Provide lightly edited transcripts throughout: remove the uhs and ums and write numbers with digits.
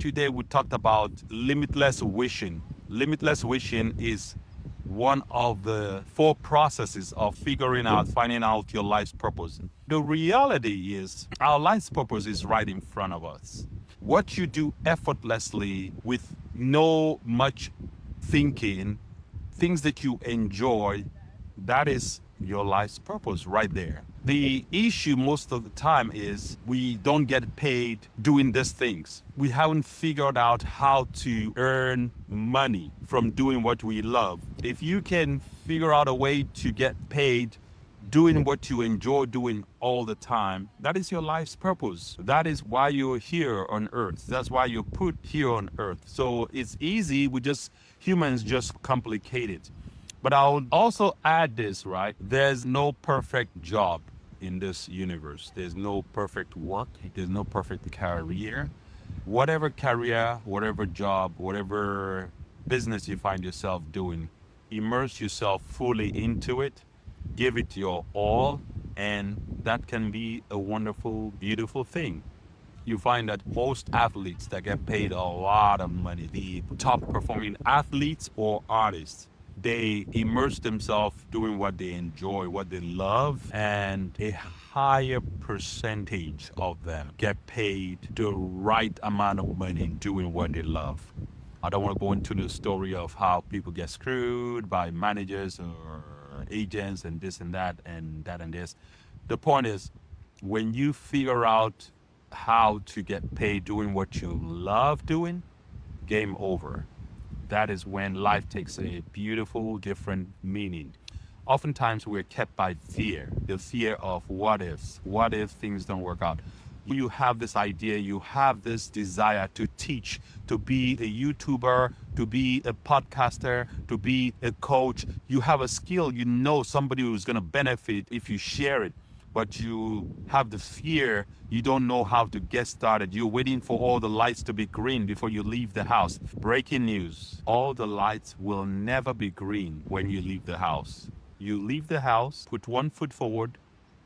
today we talked about limitless wishing. Limitless wishing is one of the four processes of finding out your life's purpose. The reality is our life's purpose is right in front of us. What you do effortlessly with no much thinking, things that you enjoy, that is your life's purpose right there. The issue most of the time is we don't get paid doing these things. We haven't figured out how to earn money from doing what we love. If you can figure out a way to get paid doing what you enjoy doing all the time, that is your life's purpose. That is why you're here on earth. That's why you're put here on earth. So it's easy. Humans just complicate it. But I would also add this, right? There's no perfect job in this universe. There's no perfect work. There's no perfect career. Whatever career, whatever job, whatever business you find yourself doing, immerse yourself fully into it, give it your all, and that can be a wonderful, beautiful thing. You find that most athletes that get paid a lot of money, the top performing athletes or artists, they immerse themselves doing what they enjoy, what they love, and a higher percentage of them get paid the right amount of money doing what they love. I don't want to go into the story of how people get screwed by managers or agents and this and that and that and this. The point is, when you figure out how to get paid doing what you love doing, game over. That is when life takes a beautiful, different meaning. Oftentimes we're kept by fear, the fear of what ifs. What if things don't work out? You have this idea, you have this desire to teach, to be a YouTuber, to be a podcaster, to be a coach. You have a skill, you know somebody who's going to benefit if you share it. But you have the fear, you don't know how to get started. You're waiting for all the lights to be green before you leave the house. Breaking news, all the lights will never be green when you leave the house. You leave the house, put one foot forward.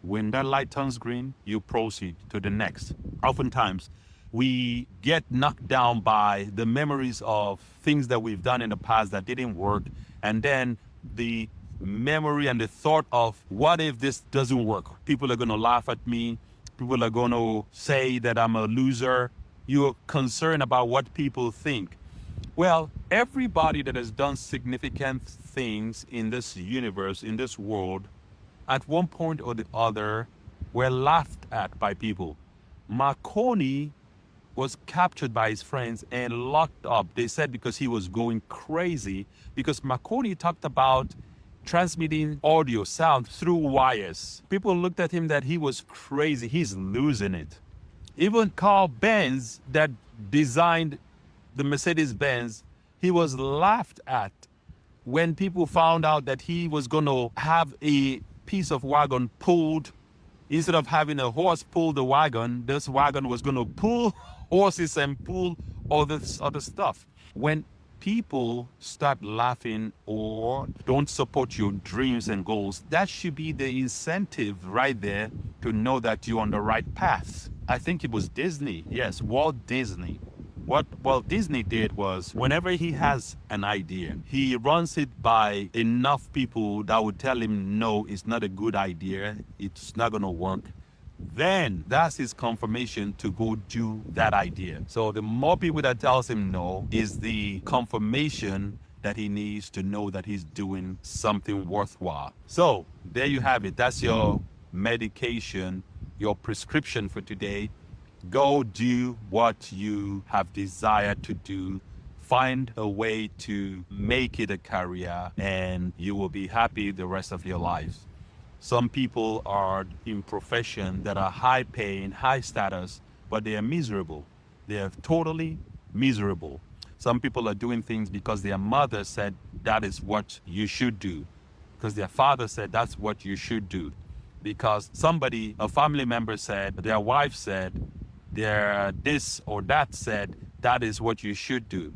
When that light turns green, you proceed to the next. Oftentimes, we get knocked down by the memories of things that we've done in the past that didn't work. And then the memory and the thought of what if this doesn't work? People are going to laugh at me. People are going to say that I'm a loser. You're concerned about what people think. Well, everybody that has done significant things in this universe, in this world, at one point or the other, were laughed at by people. Marconi was captured by his friends and locked up. They said because he was going crazy, because Marconi talked about transmitting audio, sound through wires. People looked at him that he was crazy. He's losing it. Even Carl Benz, that designed the Mercedes-Benz, he was laughed at when people found out that he was going to have a piece of wagon pulled. Instead of having a horse pull the wagon, this wagon was going to pull horses and pull all this other stuff. When people start laughing or don't support your dreams and goals, that should be the incentive right there to know that you're on the right path. I think it was Disney. Yes, Walt Disney. What Walt Disney did was, whenever he has an idea, he runs it by enough people that would tell him, no, it's not a good idea. It's not going to work. Then that's his confirmation to go do that idea. So the more people that tells him no is the confirmation that he needs to know that he's doing something worthwhile. So there you have it. That's your medication, your prescription for today. Go do what you have desired to do. Find a way to make it a career, and you will be happy the rest of your life. Some people are in profession that are high paying, high status, but they are miserable. They are totally miserable. Some people are doing things because their mother said that is what you should do, because their father said that's what you should do, because somebody, a family member said, their wife said, their this or that said that is what you should do.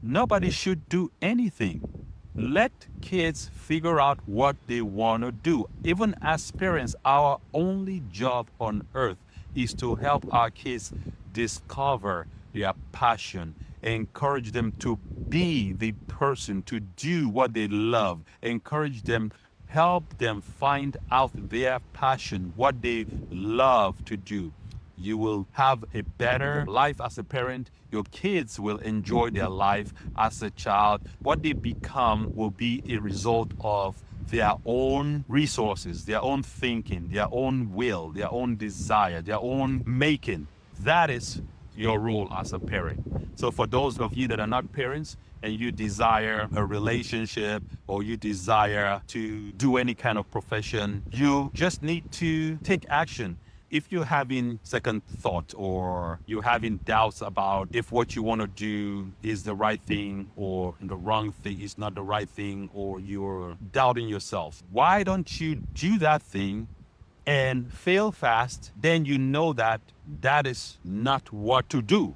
Nobody should do anything. Let kids figure out what they want to do. Even as parents, our only job on earth is to help our kids discover their passion, encourage them to be the person to do what they love, encourage them, help them find out their passion, what they love to do. You will have a better life as a parent. Your kids will enjoy their life as a child. What they become will be a result of their own resources, their own thinking, their own will, their own desire, their own making. That is your role as a parent. So for those of you that are not parents and you desire a relationship or you desire to do any kind of profession, you just need to take action. If you're having second thought or you're having doubts about if what you want to do is the right thing or the wrong thing is not the right thing, or you're doubting yourself, why don't you do that thing and fail fast? Then you know that that is not what to do.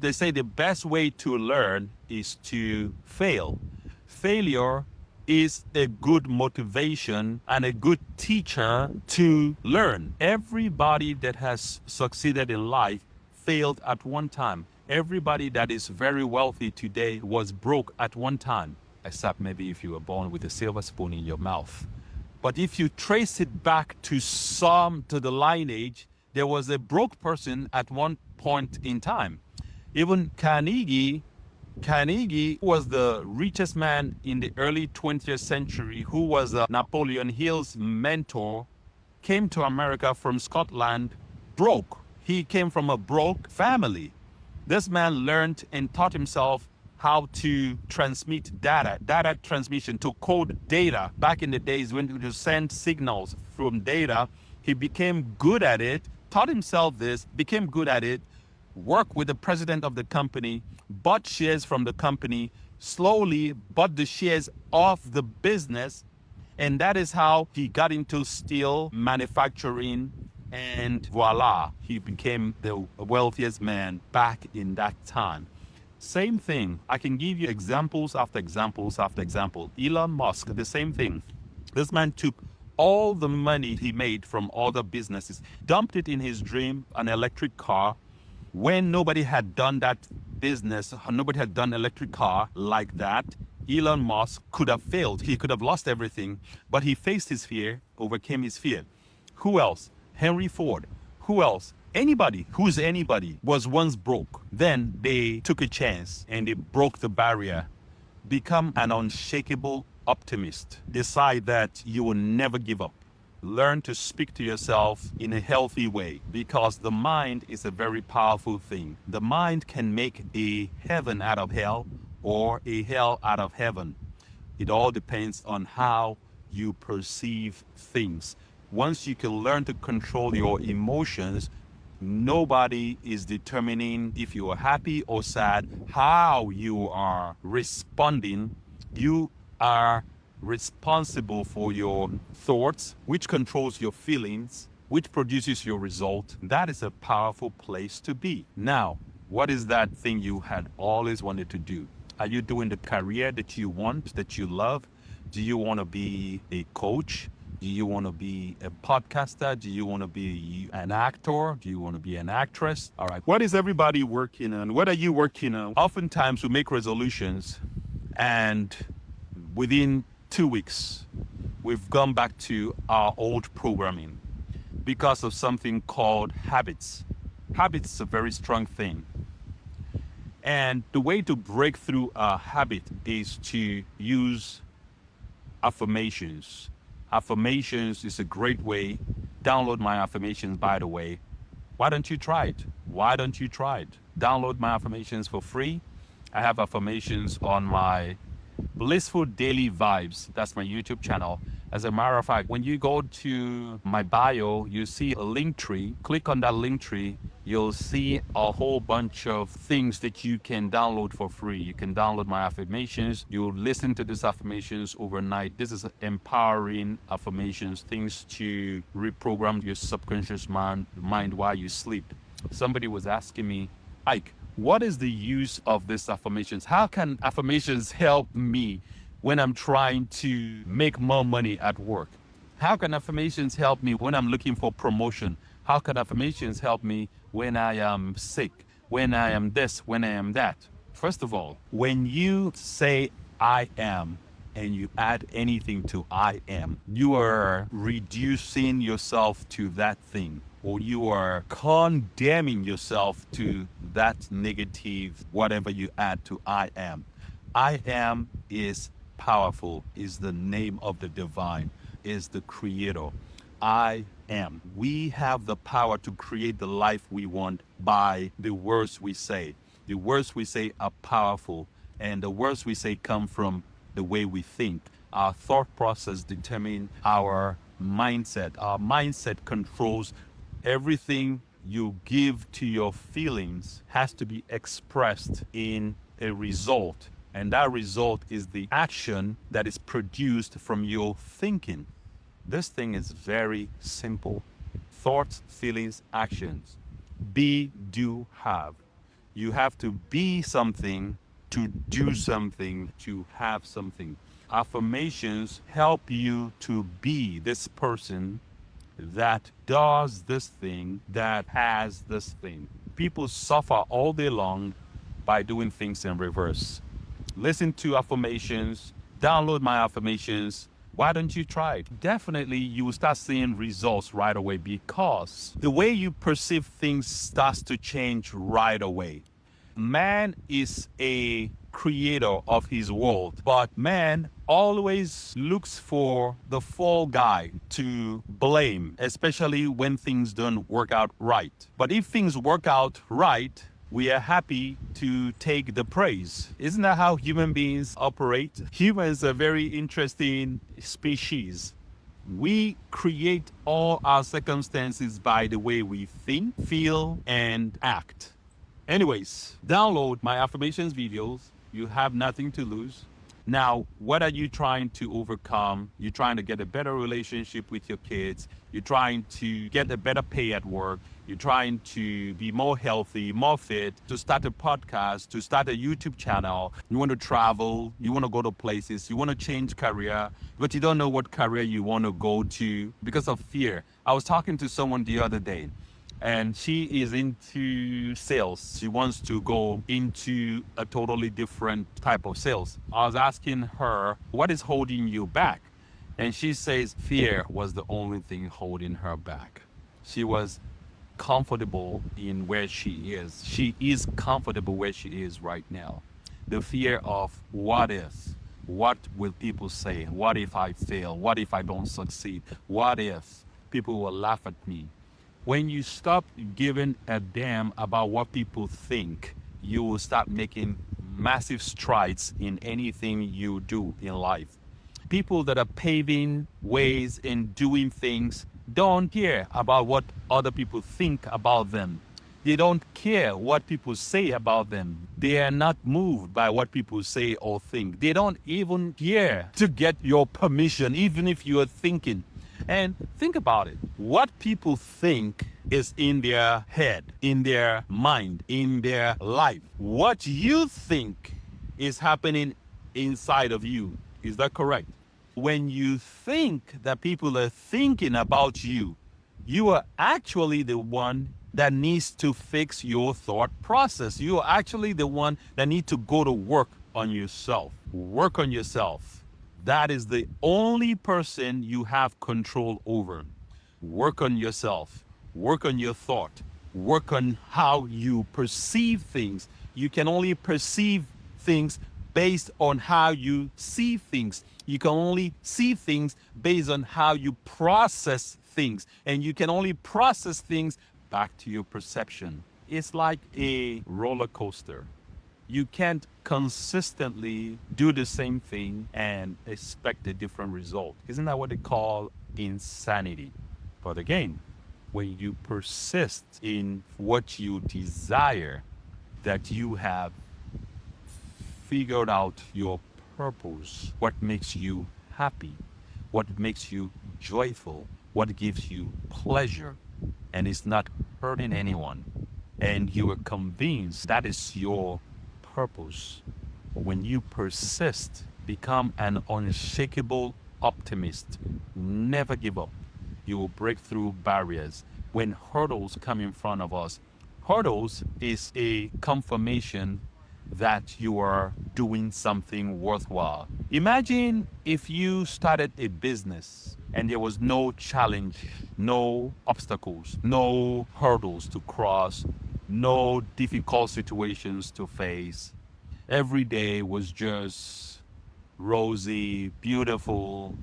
They say the best way to learn is to fail. Failure is a good motivation and a good teacher to learn. Everybody that has succeeded in life failed at one time. Everybody that is very wealthy today was broke at one time, except maybe if you were born with a silver spoon in your mouth. But if you trace it back to the lineage, there was a broke person at one point in time. Even Carnegie was the richest man in the early 20th century, who was Napoleon Hill's mentor, came to America from Scotland broke. He came from a broke family. This man learned and taught himself how to transmit data transmission, to code data. Back in the days when you send signals from data, he became good at it, taught himself this, became good at it, worked with the president of the company, bought shares from the company, slowly bought the shares of the business. And that is how he got into steel manufacturing. And voila, he became the wealthiest man back in that time. Same thing. I can give you examples after examples after example. Elon Musk, the same thing. This man took all the money he made from other businesses, dumped it in his dream, an electric car, when nobody had done that business, nobody had done electric car like that. Elon Musk could have failed. He could have lost everything, but he faced his fear, overcame his fear. Who else? Henry Ford. Who else? Anybody was once broke. Then they took a chance and they broke the barrier. Become an unshakable optimist. Decide that you will never give up. Learn to speak to yourself in a healthy way, because the mind is a very powerful thing. The mind can make a heaven out of hell or a hell out of heaven. It all depends on how you perceive things. Once you can learn to control your emotions, nobody is determining if you are happy or sad. How you are responding, you are responsible for your thoughts, which controls your feelings, which produces your result. That is a powerful place to be. Now, what is that thing you had always wanted to do? Are you doing the career that you want, that you love? Do you want to be a coach? Do you want to be a podcaster? Do you want to be an actor? Do you want to be an actress? All right. What is everybody working on? What are you working on? Oftentimes we make resolutions and within 2 weeks, we've gone back to our old programming because of something called habits. Habits is a very strong thing. And the way to break through a habit is to use affirmations. Affirmations is a great way. Download my affirmations, by the way. Why don't you try it? Why don't you try it? Download my affirmations for free. I have affirmations on my Blissful Daily Vibes. That's my YouTube channel. As a matter of fact, when you go to my bio, you see a link tree. Click on that link tree. You'll see a whole bunch of things that you can download for free. You can download my affirmations. You'll listen to these affirmations overnight. This is empowering affirmations, things to reprogram your subconscious mind while you sleep. Somebody was asking me, Ike, what is the use of these affirmations? How can affirmations help me when I'm trying to make more money at work? How can affirmations help me when I'm looking for promotion? How can affirmations help me when I am sick? when I am this, when I am that. First of all, when you say I am and you add anything to I am, you are reducing yourself to that thing, or you are condemning yourself to that negative, whatever you add to I am. I am is powerful, is the name of the divine, is the creator. I am. We have the power to create the life we want by the words we say. The words we say are powerful, and the words we say come from the way we think. Our thought process determines our mindset. Our mindset controls everything you give to your feelings has to be expressed in a result. And that result is the action that is produced from your thinking. This thing is very simple. Thoughts, feelings, actions. Be, do, have. You have to be something to do something, to have something. Affirmations help you to be this person that does this thing, that has this thing. People suffer all day long by doing things in reverse. Listen to affirmations, download my affirmations. Why don't you try it? Definitely, you will start seeing results right away because the way you perceive things starts to change right away. Man is a creator of his world, but man always looks for the fall guy to blame, especially when things don't work out right. But if things work out right, we are happy to take the praise. Isn't that how human beings operate? Humans are a very interesting species. We create all our circumstances by the way we think, feel, and act. Anyways, download my affirmations videos. You have nothing to lose. Now, what are you trying to overcome? You're trying to get a better relationship with your kids. You're trying to get a better pay at work. You're trying to be more healthy, more fit, to start a podcast, to start a YouTube channel. You want to travel. You want to go to places. You want to change career, but you don't know what career you want to go to because of fear. I was talking to someone the other day, and she is into sales. She wants to go into a totally different type of sales. I was asking her, what is holding you back? And she says fear was the only thing holding her back. She was comfortable in where she is. She is comfortable where she is right now. The fear of what if? What will people say? What if I fail? What if I don't succeed? What if people will laugh at me? When you stop giving a damn about what people think, you will start making massive strides in anything you do in life. People that are paving ways and doing things don't care about what other people think about them. They don't care what people say about them. They are not moved by what people say or think. They don't even care to get your permission, even if you are thinking. And think about it. What people think is in their head, in their mind, in their life. What you think is happening inside of you. Is that correct? When you think that people are thinking about you, you are actually the one that needs to fix your thought process. You are actually the one that needs to go to work on yourself. Work on yourself. That is the only person you have control over. Work on yourself. Work on your thought. Work on how you perceive things. You can only perceive things based on how you see things. You can only see things based on how you process things. And you can only process things back to your perception. It's like a roller coaster. You can't consistently do the same thing and expect a different result. Isn't that what they call insanity? But again, when you persist in what you desire, that you have figured out your purpose, what makes you happy, what makes you joyful, what gives you pleasure, and it's not hurting anyone, and you are convinced that is your purpose. When you persist, become an unshakable optimist. Never give up. You will break through barriers. When hurdles come in front of us, Hurdles is a confirmation that you are doing something worthwhile. Imagine if you started a business and there was no challenge, no obstacles, no hurdles to cross, no difficult situations to face. Every day was just rosy, beautiful.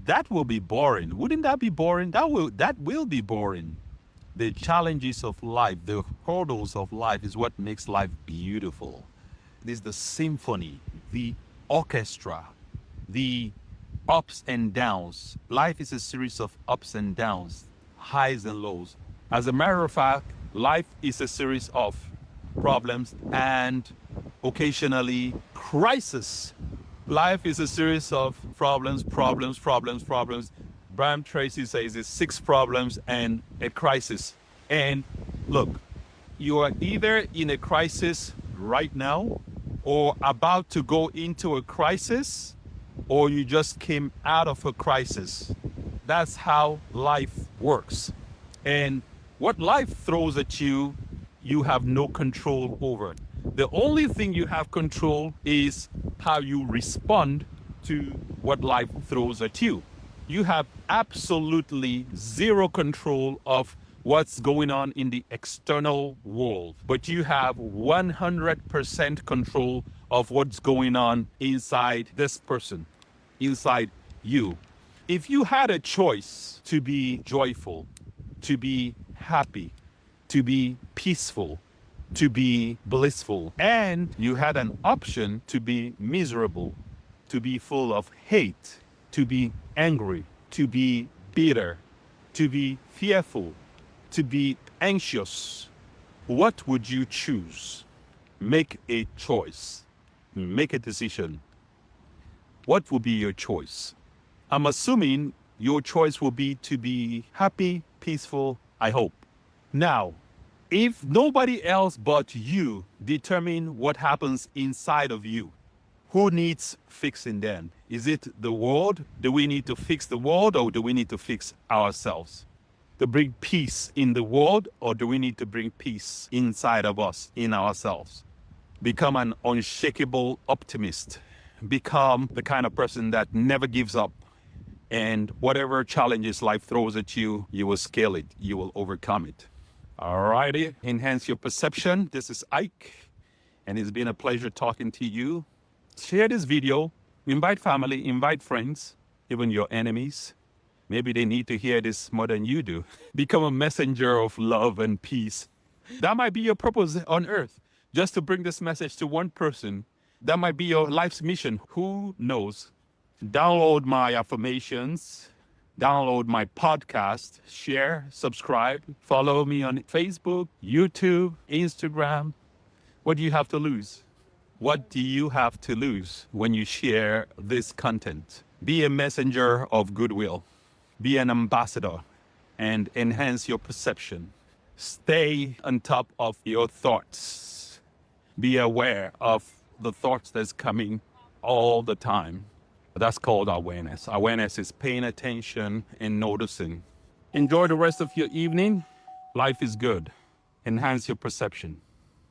That will be boring. Wouldn't that be boring? That will be boring. The challenges of life, the hurdles of life is what makes life beautiful. It is the symphony, the orchestra, the ups and downs. Life is a series of ups and downs, highs and lows. As a matter of fact, life is a series of problems and occasionally crisis. Life is a series of problems. Bram Tracy says it's six problems and a crisis. And look, you are either in a crisis right now or about to go into a crisis, or you just came out of a crisis. That's how life works. And what life throws at you, you have no control over. The only thing you have control is how you respond to what life throws at you. You have absolutely zero control of what's going on in the external world, but you have 100% control of what's going on inside this person, inside you. If you had a choice to be joyful, to be happy, to be peaceful, to be blissful, and you had an option to be miserable, to be full of hate, to be angry, to be bitter, to be fearful, to be anxious, what would you choose? Make a choice. Make a decision. What will be your choice? I'm assuming your choice will be to be happy, peaceful, I hope. Now, if nobody else but you determine what happens inside of you, who needs fixing then? Is it the world? Do we need to fix the world, or do we need to fix ourselves? To bring peace in the world, or do we need to bring peace inside of us, in ourselves? Become an unshakable optimist. Become the kind of person that never gives up. And whatever challenges life throws at you, you will scale it. You will overcome it. Alrighty. Enhance your perception. This is Ike, and it's been a pleasure talking to you. Share this video. Invite family, invite friends, even your enemies. Maybe they need to hear this more than you do. Become a messenger of love and peace. That might be your purpose on earth, just to bring this message to one person. That might be your life's mission. Who knows? Download my affirmations, download my podcast, share, subscribe, follow me on Facebook, YouTube, Instagram. What do you have to lose? What do you have to lose when you share this content? Be a messenger of goodwill. Be an ambassador and enhance your perception. Stay on top of your thoughts. Be aware of the thoughts that's coming all the time. That's called awareness. Awareness is paying attention and noticing. Enjoy the rest of your evening. Life is good. Enhance your perception.